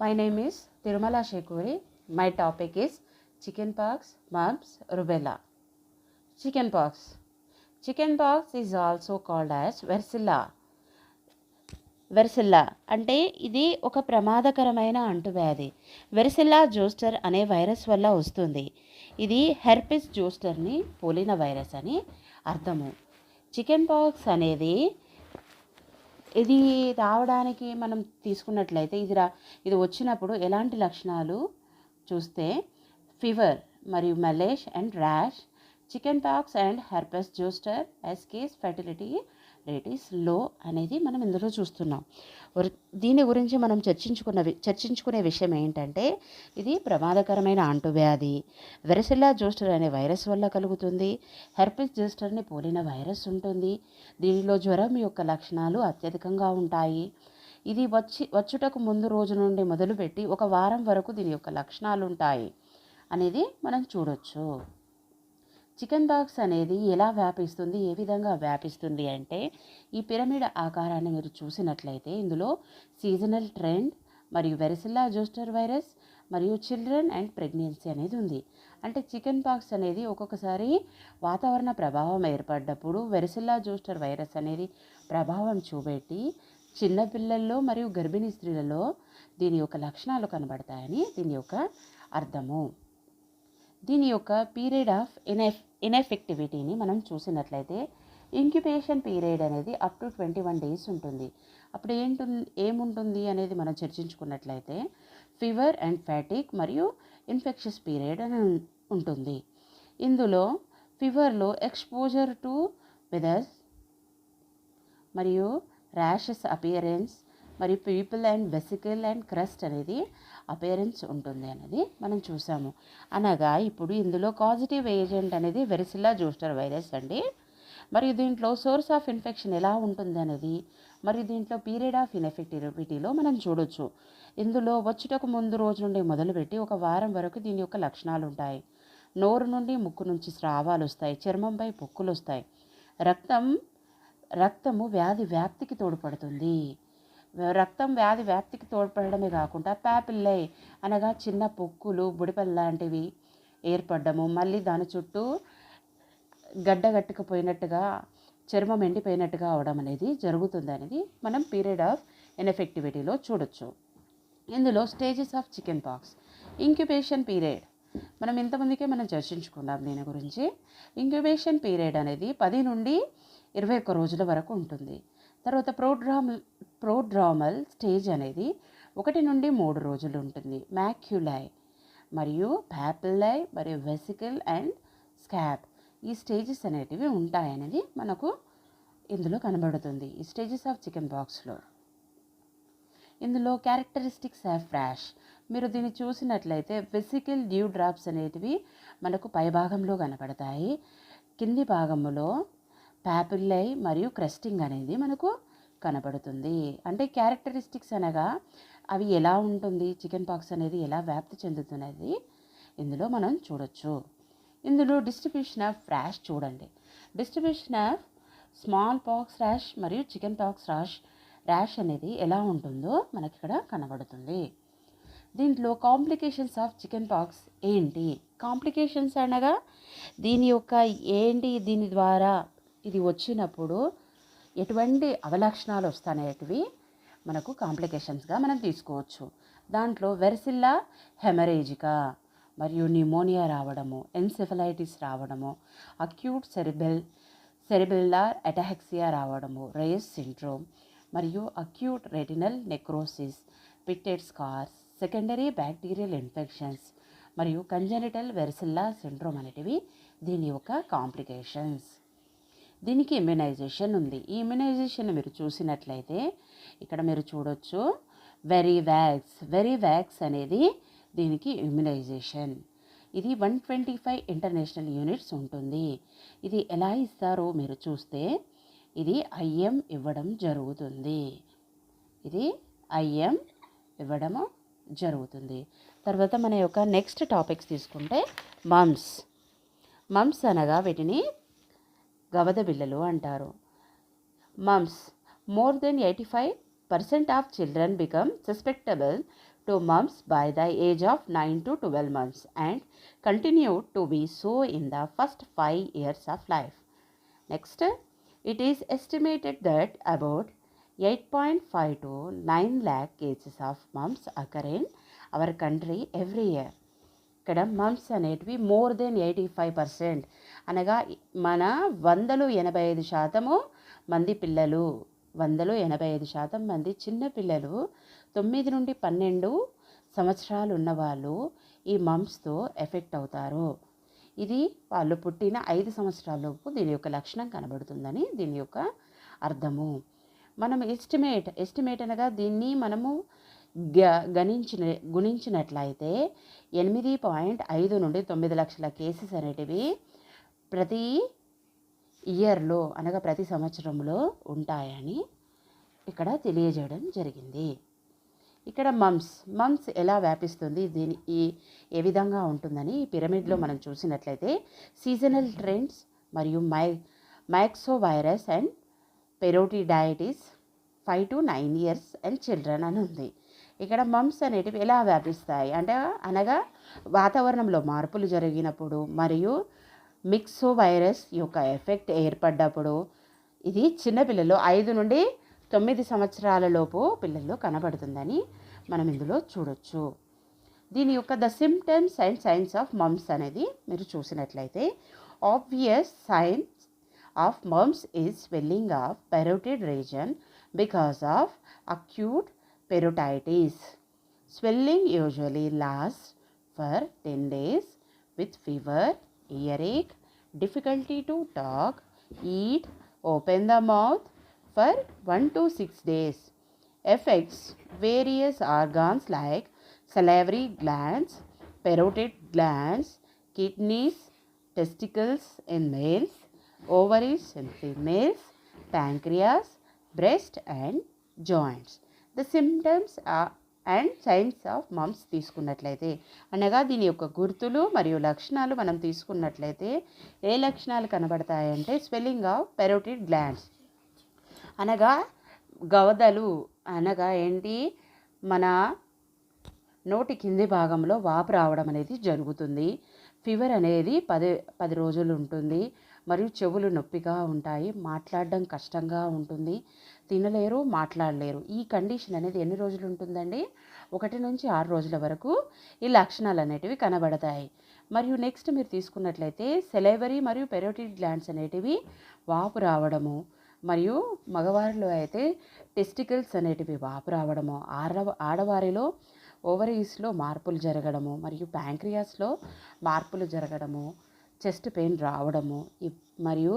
My name is Tirumala Shekuri. My topic is chickenpox, mumps, rubella. Chickenpox. Chickenpox is also called as వెర్సిల్లా. వెర్సిల్లా అంటే ఇది ఒక ప్రమాదకరమైన అంటువ్యాధి. వెర్సిల్లా zoster అనే వైరస్ వల్ల వస్తుంది. ఇది హెర్పిస్ జోస్టర్ని పోలిన వైరస్ అని అర్థము. చికెన్పాక్స్ అనేది ఇది రావడానికి మనం తీసుకున్నట్లయితే ఇది వచ్చినప్పుడు ఎలాంటి లక్షణాలు చూస్తే ఫీవర్ మరియు malaise and rash, chicken pox and herpes zoster as case fertility rate is low అనేది మనం ఇందులో చూస్తున్నాం. దీని గురించి మనం చర్చించుకునే విషయం ఏంటంటే ఇది ప్రమాదకరమైన అంటువ్యాధి. వెరసిల్లా జోస్టర్ అనే వైరస్ వల్ల కలుగుతుంది. హెర్పిస్ జోస్టర్ని పోలిన వైరస్ ఉంటుంది. దీనిలో జ్వరం యొక్క లక్షణాలు అత్యధికంగా ఉంటాయి. ఇది వచ్చుటకు ముందు రోజు నుండి మొదలుపెట్టి ఒక వారం వరకు దీని యొక్క లక్షణాలు ఉంటాయి అనేది మనం చూడొచ్చు. చికెన్ పాక్స్ అనేది ఎలా వ్యాపిస్తుంది, ఏ విధంగా వ్యాపిస్తుంది అంటే ఈ పిరమిడ్ ఆకారాన్ని మీరు చూసినట్లయితే ఇందులో సీజనల్ ట్రెండ్ మరియు వెరసిల్లా జోస్టర్ వైరస్ మరియు చిల్డ్రన్ అండ్ ప్రెగ్నెన్సీ అనేది ఉంది. అంటే చికెన్ పాక్స్ అనేది ఒక్కొక్కసారి వాతావరణ ప్రభావం ఏర్పడ్డప్పుడు వెరసిల్లా జోస్టర్ వైరస్ అనేది ప్రభావం చూపెట్టి చిన్నపిల్లల్లో మరియు గర్భిణీ స్త్రీలలో దీని యొక్క లక్షణాలు కనబడతాయని దీని యొక్క అర్థము. దీని యొక్క పీరియడ్ ఆఫ్ ఇన్ఎఫెక్టివిటీని మనం చూసినట్లయితే ఇంక్యుబేషన్ పీరియడ్ అనేది అప్ టు 21 days ఉంటుంది. అప్పుడు ఏముంటుంది అనేది మనం చర్చించుకున్నట్లయితే ఫీవర్ అండ్ ఫ్యాటిక్ మరియు ఇన్ఫెక్షస్ పీరియడ్ అని ఉంటుంది. ఇందులో ఫీవర్లో ఎక్స్పోజర్ టు వెదర్స్ మరియు ర్యాషెస్ అపియరెన్స్ మరియు people and vesicle and crust అనేది అపియరెన్స్ ఉంటుంది అనేది మనం చూసాము. అనగా ఇప్పుడు ఇందులో కాజిటివ్ ఏజెంట్ అనేది వెరసిల్లా జోస్టర్ వైరస్ అండి. మరియు దీంట్లో సోర్స్ ఆఫ్ ఇన్ఫెక్షన్ ఎలా ఉంటుంది అనేది మరియు దీంట్లో పీరియడ్ ఆఫ్ ఇన్ఎఫెక్టివిటీలో మనం చూడొచ్చు. ఇందులో వచ్చుటకు ముందు రోజు నుండి మొదలుపెట్టి ఒక వారం వరకు దీని యొక్క లక్షణాలు ఉంటాయి. నోరు నుండి ముక్కు నుంచి స్రావాలు వస్తాయి, చర్మంపై పొక్కులు వస్తాయి, రక్తము వ్యాధి వ్యాప్తికి తోడ్పడుతుంది. రక్తం వ్యాధి వ్యాప్తికి తోడ్పడమే కాకుండా ప్యాపిల్లై అనగా చిన్న పొక్కులు బుడిపల్ లాంటివి ఏర్పడము, మళ్ళీ దాని చుట్టూ గడ్డగట్టుకుపోయినట్టుగా చర్మం ఎండిపోయినట్టుగా అవడం అనేది జరుగుతుంది అనేది మనం పీరియడ్ ఆఫ్ ఇన్ఎఫెక్టివిటీలో చూడొచ్చు. ఇందులో stages of chicken pox. Incubation period మనం ఇంతమందికే మనం చర్చించుకున్నాం దీని గురించి. ఇంక్యుబేషన్ పీరియడ్ అనేది 10 నుండి 21 రోజుల వరకు ఉంటుంది. తర్వాత ప్రోడ్రామల్ స్టేజ్ అనేది 1 నుండి 3 రోజులు ఉంటుంది. మ్యాక్యులై మరియు ప్యాపిల్లై మరియు వెసికల్ అండ్ స్కాబ్ ఈ స్టేజెస్ అనేటివి ఉంటాయనేది మనకు ఇందులో కనబడుతుంది ఈ స్టేజెస్ ఆఫ్ చికెన్ పాక్స్లో. ఇందులో క్యారెక్టరిస్టిక్స్ ఆఫ్ ర్యాష్ మీరు దీన్ని చూసినట్లయితే వెసికల్ డ్యూ డ్రాప్స్ అనేటివి మనకు పైభాగంలో కనబడతాయి. కింది భాగంలో ప్యాపిల్లై మరియు క్రస్టింగ్ అనేది మనకు కనబడుతుంది. అంటే క్యారెక్టరిస్టిక్స్ అనగా అవి ఎలా ఉంటుంది, చికెన్ పాక్స్ అనేది ఎలా వ్యాప్తి చెందుతున్నది ఇందులో మనం చూడొచ్చు. ఇందులో డిస్ట్రిబ్యూషన్ ఆఫ్ ర్యాష్ చూడండి. Distribution of small pox rash మరియు చికెన్ పాక్స్ ర్యాష్ అనేది ఎలా ఉంటుందో మనకి ఇక్కడ కనబడుతుంది. దీంట్లో కాంప్లికేషన్స్ ఆఫ్ చికెన్ పాక్స్ ఏంటి? కాంప్లికేషన్స్ అనగా దీని ద్వారా ఇది వచ్చినప్పుడు ఎటువంటి అవలక్షణాలు వస్తాయనేటివి మనకు కాంప్లికేషన్స్గా మనం తీసుకోవచ్చు. దాంట్లో వెరసిల్లా హెమరేజికా మరియు న్యూమోనియా రావడము, ఎన్సెఫలైటిస్ రావడము, అక్యూట్ సెరిబెల్లార్ అటాక్సియా రావడము, రేస్ సిండ్రోమ్ మరియు acute retinal necrosis, pitted scars, secondary bacterial infections మరియు కంజెనిటల్ వెరసిల్లా సిండ్రోమ్ అనేటివి దీని యొక్క కాంప్లికేషన్స్. దీనికి ఇమ్యునైజేషన్ ఉంది. ఈ ఇమ్యునైజేషన్ మీరు చూసినట్లయితే ఇక్కడ మీరు చూడొచ్చు. వెరీవాక్స్ అనేది దీనికి ఇమ్యునైజేషన్. ఇది 125 ఇంటర్నేషనల్ యూనిట్స్ ఉంటుంది. ఇది ఎలా ఇస్తారో మీరు చూస్తే ఇది ఐఎం ఇవ్వడం జరుగుతుంది. తర్వాత మన యొక్క నెక్స్ట్ టాపిక్స్ తీసుకుంటే మమ్స్ అనగా వీటిని గవద బిళ్ళలు అంటారు. Mumps. More than 85% of children become susceptible to mumps by the age of 9 to 12 months and continue to be so in the first 5 years of life. Next, it is estimated that about 8.5 to 9 lakh cases of mumps occur in our country every year. ఇక్కడ mumps అనేటివి more than 85%, అనగా మన 185% మంది పిల్లలు, 185% మంది చిన్న పిల్లలు 9 నుండి 12 సంవత్సరాలు ఉన్నవాళ్ళు ఈ మమ్స్తో ఎఫెక్ట్ అవుతారు. ఇది వాళ్ళు పుట్టిన 5 సంవత్సరాలలోపు దీని యొక్క లక్షణం కనబడుతుందని దీని యొక్క అర్థము. మనం ఎస్టిమేట్ అనగా దీన్ని మనము గుణించినట్లయితే 8.5 నుండి 9 లక్షల కేసెస్ అనేటివి ప్రతి ఇయర్లో అనగా ప్రతి సంవత్సరంలో ఉంటాయని ఇక్కడ తెలియజేయడం జరిగింది. ఇక్కడ మమ్స్ ఎలా వ్యాపిస్తుంది, దీని ఏ విధంగా ఉంటుందని ఈ పిరమిడ్లో మనం చూసినట్లయితే సీజనల్ ట్రెండ్స్ మరియు myxovirus and parotitis 5 to 9 years and children అని ఉంది. ఇక్కడ మమ్స్ అనేటివి ఎలా వ్యాపిస్తాయి అనగా వాతావరణంలో మార్పులు జరిగినప్పుడు మరియు మిక్సోవైరస్ యొక్క ఎఫెక్ట్ ఏర్పడ్డప్పుడు ఇది చిన్నపిల్లలు 5 నుండి 9 సంవత్సరాలలోపు పిల్లల్లో కనబడుతుందని మనం ఇందులో చూడొచ్చు. దీని యొక్క the symptoms and science of mumps అనేది మీరు చూసినట్లయితే obvious science of mumps is swelling of parotid reason because of acute perotitis. Swelling usually lasts for 10 days with fever, earache, difficulty to talk, eat, open the mouth for 1 to 6 days. Affects various organs like salivary glands, parotid glands, kidneys, testicles in males, ovaries in females, pancreas, breast and joints. The symptoms and science of mumps తీసుకున్నట్లయితే అనగా దీని యొక్క గుర్తులు మరియు లక్షణాలు మనం తీసుకున్నట్లయితే ఏ లక్షణాలు కనబడతాయంటే స్వెల్లింగ్ ఆఫ్ పెరోటిడ్ గ్లాండ్స్ అనగా గవదలు అనగా ఏంటి, మన నోటి కింది భాగంలో వాపు రావడం అనేది జరుగుతుంది. ఫీవర్ అనేది 10 రోజులు ఉంటుంది మరియు చెవులు నొప్పిగా ఉంటాయి, మాట్లాడడం కష్టంగా ఉంటుంది, తినలేరు, మాట్లాడలేరు. ఈ కండిషన్ అనేది ఎన్ని రోజులు ఉంటుందండి? 1 నుంచి 6 రోజుల వరకు ఈ లక్షణాలు అనేటివి కనబడతాయి. మరియు నెక్స్ట్ మీరు తీసుకున్నట్లయితే సెలైవరీ మరియు పెరోటిడ్ గ్లాండ్స్ అనేటివి వాపు రావడము, మరియు మగవారిలో అయితే టెస్టికల్స్ అనేటివి వాపు రావడము, ఆడవారిలో ఓవరీస్లో మార్పులు జరగడము మరియు ప్యాంక్రియాస్లో మార్పులు జరగడము, చెస్ట్ పెయిన్ రావడము మరియు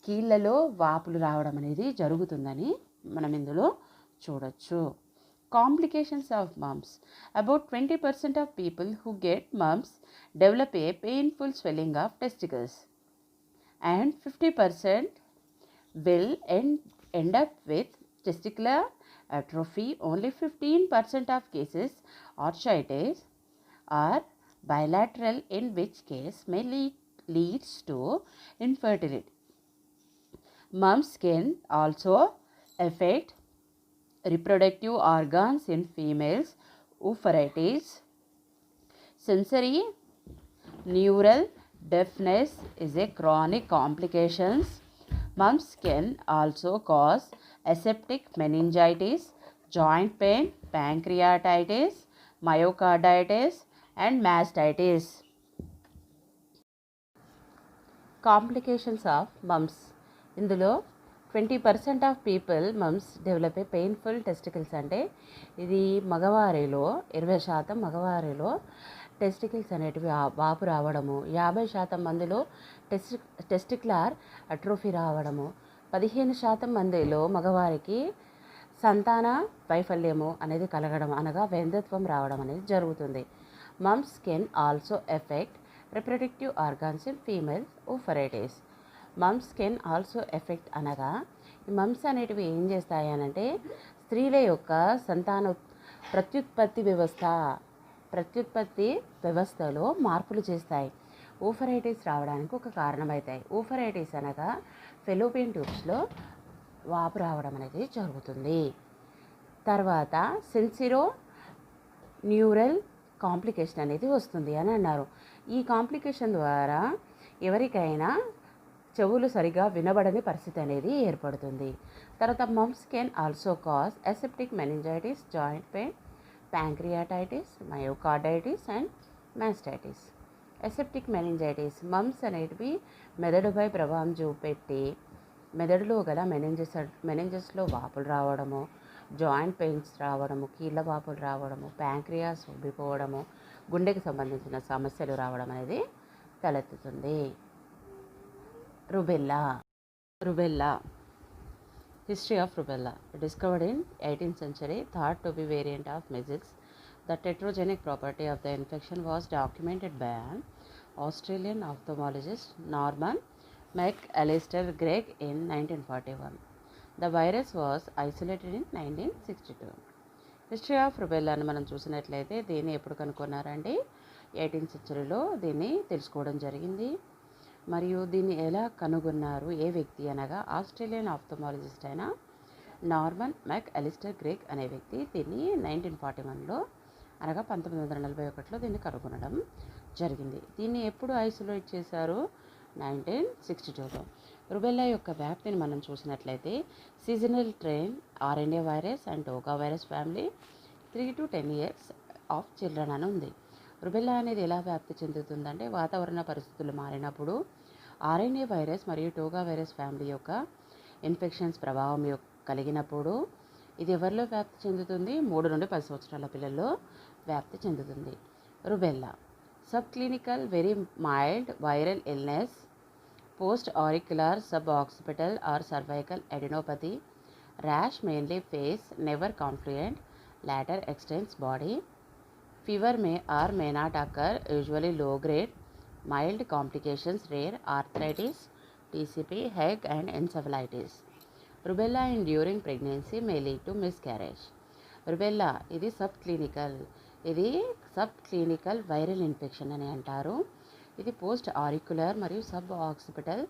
కీళ్ళలో వాపులు రావడం అనేది జరుగుతుందని మనం ఇందులో చూడొచ్చు. Complications of mumps. About 20% of people who get mumps develop a painful swelling of testicles and 50% will end up with testicular atrophy. Only 15% of cases arthritis or bilateral, in which case may leads to infertility. Mumps can also affect reproductive organs in females. Oophorytis, sensory neural deafness is a chronic complications. Mumps can also cause aseptic meningitis, joint pain, pancreatitis, myocarditis and mastitis. Complications of mumps. ఇందులో 20% of people mumps develop a painful testicles అంటే ఇది మగవారిలో 20% మగవారిలో testicles అనేటివి వాపు రావడము, 50% మందిలో testicular atrophy రావడము, 15% మందిలో మగవారికి సంతాన వైఫల్యము అనేది కలగడం అనగా వెంధత్వం రావడం అనేది జరుగుతుంది. Mumps can also affect reproductive organs in females oophoritis. Mumps can also affect అనగా ఈ మమ్స్ అనేటివి ఏం చేస్తాయి అనంటే స్త్రీల యొక్క ప్రత్యుత్పత్తి వ్యవస్థలో మార్పులు చేస్తాయి. ఓఫరైటిస్ రావడానికి ఒక కారణమవుతాయి. ఓఫరైటిస్ అనగా ఫెలోపియన్ ట్యూబ్స్లో వాపు రావడం అనేది జరుగుతుంది. తర్వాత సెన్సిరో న్యూరల్ కాంప్లికేషన్ అనేది వస్తుంది అని అన్నారు. ఈ కాంప్లికేషన్ ద్వారా ఎవరికైనా చెవులు సరిగా వినబడని పరిస్థితి అనేది ఏర్పడుతుంది. తర్వాత mumps can also cause aseptic meningitis, joint pain, pancreatitis, myocarditis and mastitis. Aseptic meningitis mumps అనేటివి మెదడుపై ప్రభావం చూపెట్టి మెదడులో గల మెనింజస్లో వాపులు రావడము, జాయింట్ పెయిన్స్ రావడము, కీళ్ళ వాపులు రావడము, ప్యాంక్రియాస్ ఉబ్బిపోవడము, గుండెకి సంబంధించిన సమస్యలు రావడం అనేది తలెత్తుతుంది. Rubella history of rubella discovered in 18th century, thought to be variant of measles. The tetragenic property of the infection was documented by an Australian ophthalmologist Norman McAllister Gregg in 1941. The virus was isolated in 1962. History of రుబెల్లాను మనం చూసినట్లయితే దీన్ని ఎప్పుడు కనుక్కున్నారండి? 18th సెంచరీలో దీన్ని తెలుసుకోవడం జరిగింది. మరియు దీన్ని ఎలా కనుగొన్నారు? ఏ వ్యక్తి అనగా ఆస్ట్రేలియన్ ఆప్థమాలజిస్ట్ అయిన నార్మన్ McAllister Gregg అనే వ్యక్తి దీన్ని 1941లో అనగా 1941లో దీన్ని కనుగొనడం జరిగింది. దీన్ని ఎప్పుడు ఐసోలేట్ చేశారు? 1962లో. రుబెల్లా యొక్క వ్యాప్తిని మనం చూసినట్లయితే seasonal train RNA virus and toga virus family 3 to 10 years of children అని ఉంది. రుబెల్లా అనేది ఎలా వ్యాప్తి చెందుతుందంటే వాతావరణ పరిస్థితులు మారినప్పుడు RNA వైరస్ మరియు టోగా వైరస్ ఫ్యామిలీ యొక్క ఇన్ఫెక్షన్స్ ప్రభావం కలిగినప్పుడు ఇది ఎవరిలో వ్యాప్తి చెందుతుంది? 3 నుండి 10 సంవత్సరాల పిల్లల్లో వ్యాప్తి చెందుతుంది. Rubella sub clinical very mild viral illness, post auricular sub occipital or cervical adenopathy, rash mainly face, never confluent, later extends body. Fever may or may not occur, usually low grade. Mild complications rare, arthritis, TCP, HEG and encephalitis. Rubella in during pregnancy may lead to miscarriage. Rubella ఇది sub clinical viral infection అని అంటారు. ఇది post auricular మరియు sub occipital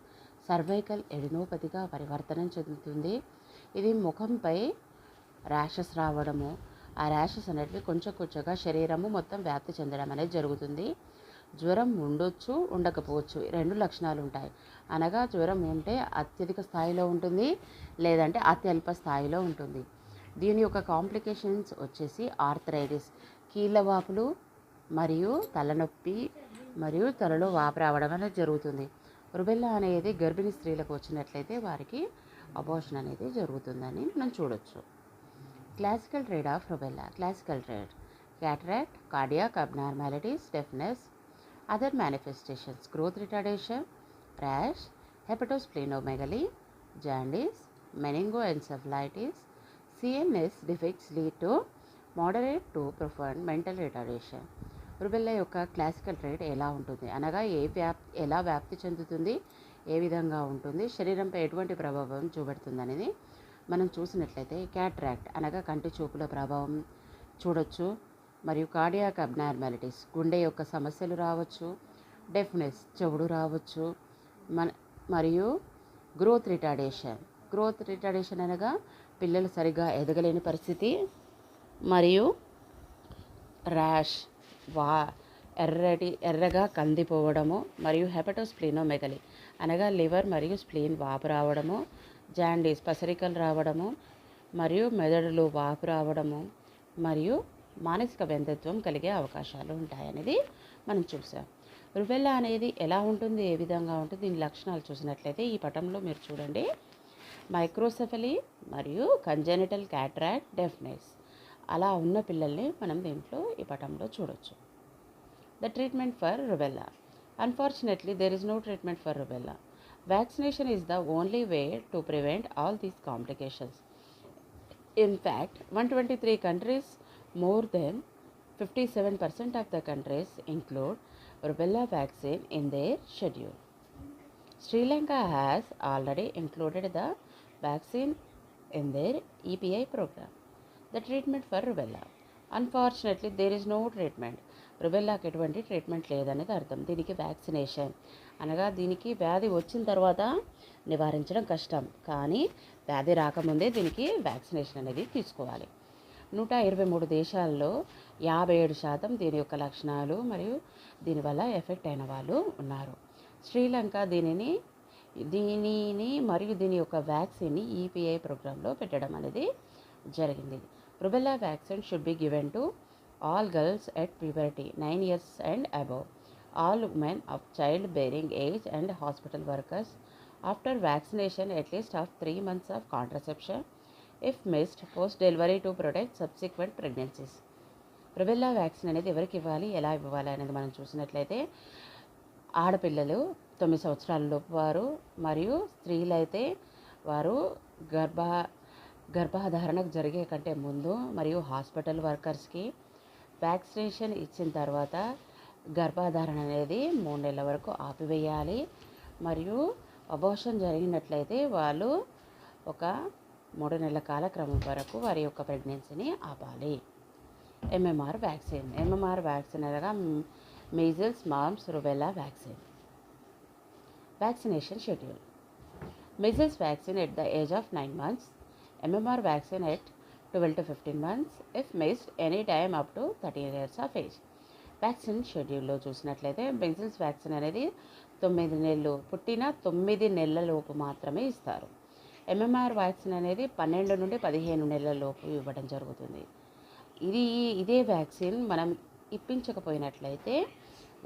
cervical ఎడినోపతిగా పరివర్తనం చెందుతుంది. ఇది ముఖంపై rashes రావడము, ఆ ర్యాషెస్ అనేటివి కొంచెం కొంచెంగా శరీరము మొత్తం వ్యాప్తి చెందడం అనేది జరుగుతుంది. జ్వరం ఉండొచ్చు, ఉండకపోవచ్చు, 2 లక్షణాలు ఉంటాయి. అనగా జ్వరం ఉంటే అత్యధిక స్థాయిలో ఉంటుంది, లేదంటే అత్యల్ప స్థాయిలో ఉంటుంది. దీని యొక్క కాంప్లికేషన్స్ వచ్చేసి ఆర్థరైటిస్, కీళ్ళ వాపులు మరియు తలనొప్పి మరియు తలలో వాపు రావడం అనేది జరుగుతుంది. రుబెల్లా అనేది గర్భిణీ స్త్రీలకు వచ్చినట్లయితే వారికి అబార్షన్ అనేది జరుగుతుందని మనం చూడొచ్చు. Classical trade of rubella. Classical trade: cataract, cardiac abnormalities, deafness, other manifestations, growth retardation, rash, hepatosplenomegaly, jaundice, meningoencephalitis, CNS defects lead to moderate to profound mental retardation. Rubella యొక్క క్లాసికల్ ట్రేడ్ ఎలా ఉంటుంది అనగా ఎలా వ్యాప్తి చెందుతుంది, ఏ విధంగా ఉంటుంది, శరీరంపై ఎటువంటి ప్రభావం చూపెడుతుంది అనేది మనం చూసినట్లయితే క్యాట్రాక్ట్ అనగా కంటి చూపుల ప్రభావం చూడొచ్చు, మరియు కార్డియాక్ అబ్నార్మాలిటీస్ గుండె యొక్క సమస్యలు రావచ్చు, డెఫ్నెస్ చెవుడు రావచ్చు, మరియు గ్రోత్ రిటార్డేషన్ అనగా పిల్లలు సరిగా ఎదగలేని పరిస్థితి, మరియు ర్యాష్ ఎర్రగా కందిపోవడము, మరియు హెపటోస్ప్లీనోమెగలీ అనగా లివర్ మరియు స్ప్లీన్ వాపు రావడము, జాండీస్ పసరికలు రావడము, మరియు మెదడులో వాపు రావడము, మరియు మానసిక వ్యంధత్వం కలిగే అవకాశాలు ఉంటాయనేది మనం చూసాం. రుబెల్లా అనేది ఎలా ఉంటుంది, ఏ విధంగా ఉంటుంది, దీని లక్షణాలు చూసినట్లయితే ఈ పటంలో మీరు చూడండి. మైక్రోసెఫలీ మరియు కంజెనిటల్ క్యాట్రాక్ట్, డెఫ్నెస్ అలా ఉన్న పిల్లల్ని మనం దీంట్లో ఈ పటంలో చూడొచ్చు. The treatment for rubella. Unfortunately there is no treatment for rubella. Vaccination is the only way to prevent all these complications. In fact, 123 countries, more than 57% of the countries include rubella vaccine in their schedule. Sri Lanka has already included the vaccine in their EPI program. The treatment for rubella. Unfortunately, there is no treatment. రుబెల్లాకి ఎటువంటి treatment లేదనేది అర్థం. దీనికి vaccination అనగా దీనికి వ్యాధి వచ్చిన తర్వాత నివారించడం కష్టం, కానీ వ్యాధి రాకముందే దీనికి వ్యాక్సినేషన్ అనేది తీసుకోవాలి. 123 దేశాల్లో 57% దీని యొక్క లక్షణాలు మరియు దీనివల్ల ఎఫెక్ట్ అయిన వాళ్ళు ఉన్నారు. శ్రీలంక దీనిని మరియు దీని యొక్క వ్యాక్సిన్ని ఈపీఐ ప్రోగ్రాంలో పెట్టడం అనేది జరిగింది. Rubella vaccine should be given to all girls at puberty 9 years and above, all women of child-bearing age and hospital workers after vaccination at least of 3 months of contraception if missed post-delivery to protect subsequent pregnancies. Rubella vaccine అనేది ఎవరికి ఇవ్వాలి, ఎలా ఇవ్వాలి అనేది మనం చూసినట్లయితే ఆడపిల్లలు 9 సంవత్సరాల లోపు వారు మరియు స్త్రీలైతే వారు గర్భధారణకు జరిగే కంటే ముందు మరియు హాస్పిటల్ వర్కర్స్కి వ్యాక్సినేషన్ ఇచ్చిన తర్వాత గర్భధారణ అనేది 3 నెలల వరకు ఆపివేయాలి. మరియు అబార్షన్ జరిగినట్లయితే వాళ్ళు ఒక 3 నెలల కాలక్రమం వరకు వారి యొక్క ప్రెగ్నెన్సీని ఆపాలి. ఎంఎంఆర్ వ్యాక్సిన్ అనగా measles, mumps, rubella vaccine. Vaccination schedule: measles vaccine at the age of 9 months, MMR vaccine at 12 to 15 months if missed any time up to 13 years of age. Vaccine షెడ్యూల్లో చూసినట్లయితే మెజిల్స్ వ్యాక్సిన్ అనేది 9 నెలలు పుట్టిన 9 నెలలలోపు మాత్రమే ఇస్తారు. MMR vaccine అనేది 12 నుండి 15 నెలలలోపు ఇవ్వడం జరుగుతుంది. ఇదే వ్యాక్సిన్ మనం ఇప్పించకపోయినట్లయితే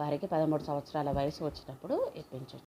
వారికి 13 సంవత్సరాల వయసు వచ్చినప్పుడు ఇప్పించవచ్చు.